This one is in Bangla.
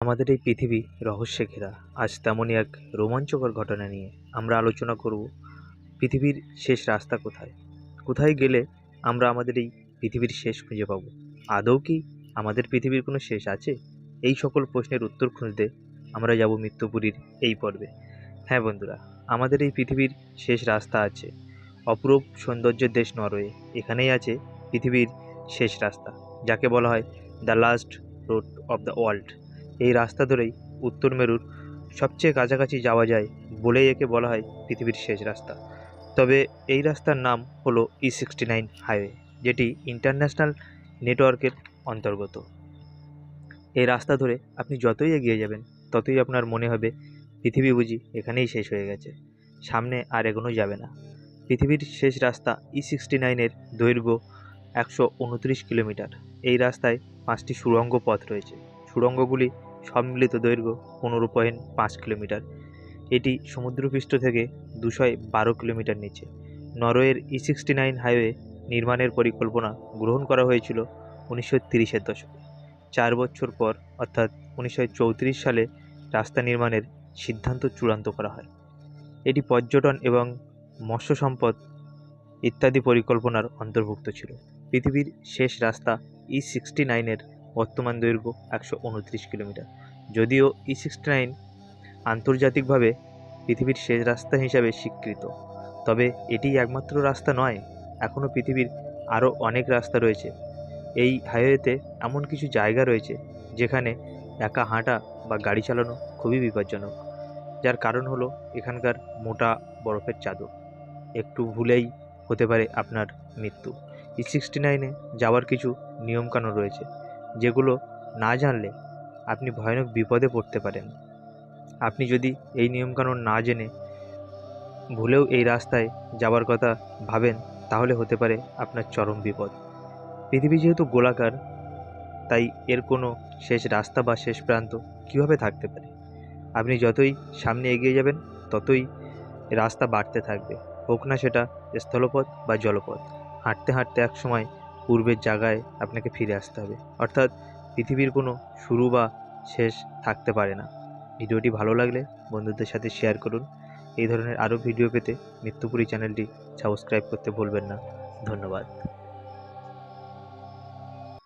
আমাদের এই পৃথিবী রহস্যে ঘেরা। আজ তেমনই এক রোমাঞ্চকর ঘটনা নিয়ে আমরা আলোচনা করব। পৃথিবীর শেষ রাস্তা কোথায়? কোথায় গেলে আমরা আমাদের এই পৃথিবীর শেষ খুঁজে পাব? আদৌ কি আমাদের পৃথিবীর কোনো শেষ আছে? এই সকল প্রশ্নের উত্তর খুঁজতে আমরা যাব মৃত্যুপুরীর এই পর্বে। হ্যাঁ বন্ধুরা, আমাদের এই পৃথিবীর শেষ রাস্তা আছে। অপরূপ সৌন্দর্যের দেশ নরওয়ে, এখানেই আছে পৃথিবীর শেষ রাস্তা, যাকে বলা হয় the last road of the world. এই রাস্তা ধরেই উত্তর মেরুর সবচেয়ে কাছাকাছি যাওয়া যায় বলেই একে বলা হয় পৃথিবীর শেষ রাস্তা। তবে এই রাস্তার নাম হলো E69 হাইওয়ে, যেটি ইন্টারন্যাশনাল নেটওয়ার্কের অন্তর্গত। এই রাস্তা ধরে আপনি যতই এগিয়ে যাবেন ততই আপনার মনে হবে পৃথিবী বুঝি এখানেই শেষ হয়ে গেছে, সামনে আর এগোনো যাবে না। পৃথিবীর শেষ রাস্তা E69-এর দৈর্ঘ্য 129 কিলোমিটার। এই রাস্তায় 5টি সুড়ঙ্গ পথ রয়েছে। সুড়ঙ্গগুলি সম্মিলিত দৈর্ঘ্য 15.5 কিলোমিটার। এটি সমুদ্রপৃষ্ঠ থেকে 212 কিলোমিটার নিচে। নরওয়ের E69 হাইওয়ে নির্মাণের পরিকল্পনা গ্রহণ করা হয়েছিল 1930-এর দশকে। 4 বছর পর অর্থাৎ 1934 সালে রাস্তা নির্মাণের সিদ্ধান্ত চূড়ান্ত করা হয়। এটি পর্যটন এবং মৎস্য সম্পদ ইত্যাদি পরিকল্পনার অন্তর্ভুক্ত ছিল। পৃথিবীর শেষ রাস্তা E69-এর বর্তমান দৈর্ঘ্য 129 কিলোমিটার। যদিও E69 আন্তর্জাতিকভাবে পৃথিবীর শেষ রাস্তা হিসাবে স্বীকৃত, তবে এটি একমাত্র রাস্তা নয়। এখনও পৃথিবীর আরও অনেক রাস্তা রয়েছে। এই হাইওয়েতে এমন কিছু জায়গা রয়েছে যেখানে একা হাঁটা বা গাড়ি চালানো খুবই বিপজ্জনক, যার কারণ হলো এখানকার মোটা বরফের চাদর। একটু ভুলেই হতে পারে আপনার মৃত্যু। E69-এ যাওয়ার কিছু নিয়মকানুন রয়েছে, যেগুলো না জানলে আপনি ভয়ানক বিপদে পড়তে পারেন। আপনি যদি এই নিয়মকানুন না জেনে ভুলেও এই রাস্তায় যাওয়ার কথা ভাবেন, তাহলে হতে পারে আপনার চরম বিপদ। পৃথিবী যেহেতু গোলাকার, তাই এর কোনো শেষ রাস্তা বা শেষ প্রান্ত কীভাবে থাকতে পারে? আপনি যতই সামনে এগিয়ে যাবেন ততই রাস্তা বাড়তে থাকবে, হোক না সেটা স্থলপথ বা জলপথ। হাঁটতে হাঁটতে এক সময় পূর্বের জায়গায় আপনাকে ফিরে আসতে হবে। অর্থাৎ পৃথিবীর কোনো শুরু বা শেষ থাকতে পারে না। ভিডিওটি ভালো লাগলে বন্ধুদের সাথে শেয়ার করুন। এই ধরনের আরও ভিডিও পেতে মৃত্যুপুরী চ্যানেলটি সাবস্ক্রাইব করতে ভুলবেন না। ধন্যবাদ।